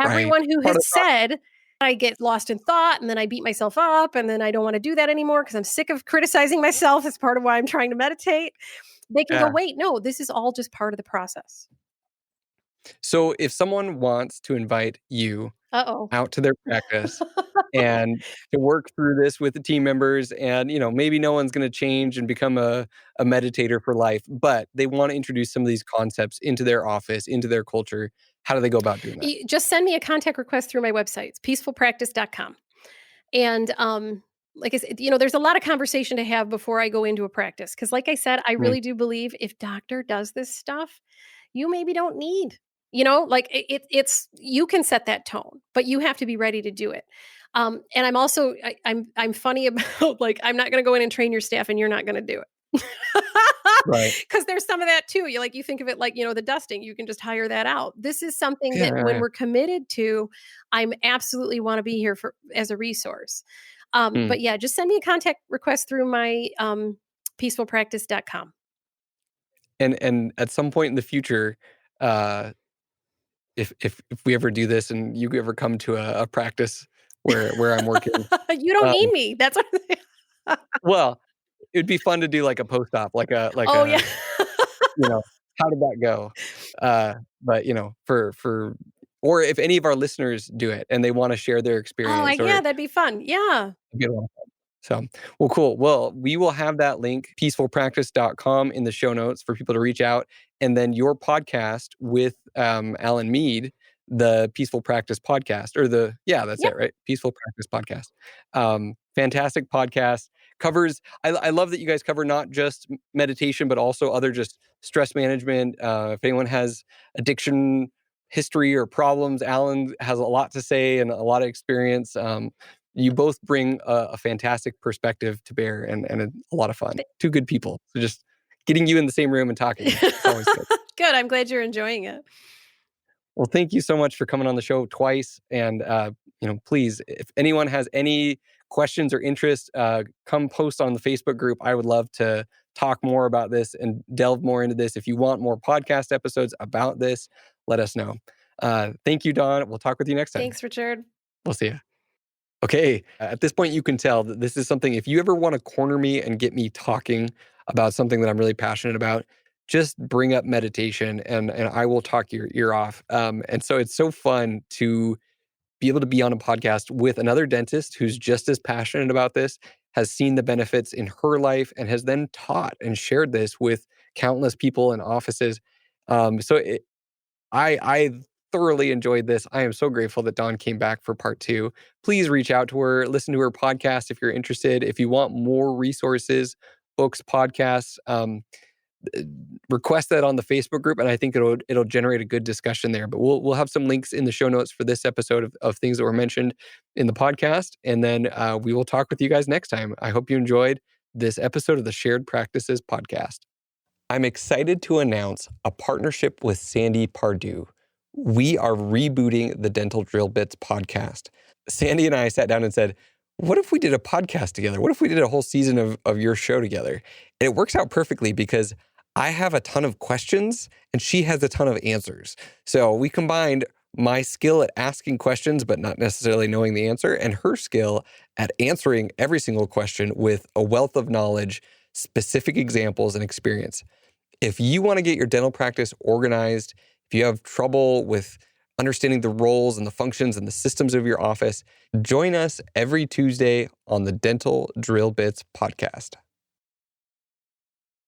right. Everyone who Part has of the process. said, "I get lost in thought, and then I beat myself up, and then I don't wanna do that anymore because 'cause I'm sick of criticizing myself as part of why I'm trying to meditate." They can go, Yeah. "Wait, no, this is all just part of the process." So if someone wants to invite you Uh-oh. out to their practice and to work through this with the team members. And, maybe no one's going to change and become a meditator for life, but they want to introduce some of these concepts into their office, into their culture. How do they go about doing that? Just send me a contact request through my website. It's peacefulpractice.com. And like I said, there's a lot of conversation to have before I go into a practice. Cause like I said, I Mm, really do believe if doctor does this stuff, you maybe don't need, like it's you can set that tone, but you have to be ready to do it. And I'm also I'm funny about like I'm not going to go in and train your staff, and you're not going to do it. right. Because there's some of that too. You think of it like, the dusting, you can just hire that out. This is something Yeah, that yeah, when yeah. we're committed to, I'm absolutely want to be here for as a resource. Mm. But yeah, just send me a contact request through my peacefulpractice.com. And at some point in the future, uh, if we ever do this and you ever come to a practice where I'm working, You don't need um, me. That's what I'm saying. well, it'd be fun to do like a post-op, like Oh yeah. a, you know, how did that go? But for or if any of our listeners do it and they want to share their Oh, experience yeah, or that'd be fun. Yeah. get on. So, well, cool. Well, we will have that link, peacefulpractice.com, in the show notes for people to reach out. And then your podcast with Alan Mead, the Peaceful Practice podcast, yeah, that's Yep. it, right? Peaceful Practice podcast. Fantastic podcast. I love that you guys cover not just meditation, but also other just stress management. If anyone has addiction history or problems, Alan has a lot to say and a lot of experience. You both bring a fantastic perspective to bear and a lot of fun. Two good people. So just getting you in the same room and talking, it's always good. Good. I'm glad you're enjoying it. Well, thank you so much for coming on the show twice. And, please, if anyone has any questions or interest, come post on the Facebook group. I would love to talk more about this and delve more into this. If you want more podcast episodes about this, let us know. Thank you, Dawn. We'll talk with you next time. Thanks, Richard. We'll see you. Okay, at this point, you can tell that this is something, if you ever want to corner me and get me talking about something that I'm really passionate about, just bring up meditation and I will talk your ear off. And so it's so fun to be able to be on a podcast with another dentist who's just as passionate about this, has seen the benefits in her life, and has then taught and shared this with countless people and offices. I thoroughly enjoyed this. I am so grateful that Dawn came back for part 2. Please reach out to her, listen to her podcast if you're interested. If you want more resources, books, podcasts, request that on the Facebook group, and I think it'll generate a good discussion there. But we'll have some links in the show notes for this episode of things that were mentioned in the podcast, and then we will talk with you guys next time. I hope you enjoyed this episode of the Shared Practices podcast. I'm excited to announce a partnership with Sandy Pardue. We are rebooting the Dental Drill Bits podcast. Sandy and I sat down and said, what if we did a podcast together? What if we did a whole season of your show together? And it works out perfectly because I have a ton of questions and she has a ton of answers. So we combined my skill at asking questions, but not necessarily knowing the answer, and her skill at answering every single question with a wealth of knowledge, specific examples, and experience. If you want to get your dental practice organized, if you have trouble with understanding the roles and the functions and the systems of your office, join us every Tuesday on the Dental Drill Bits podcast.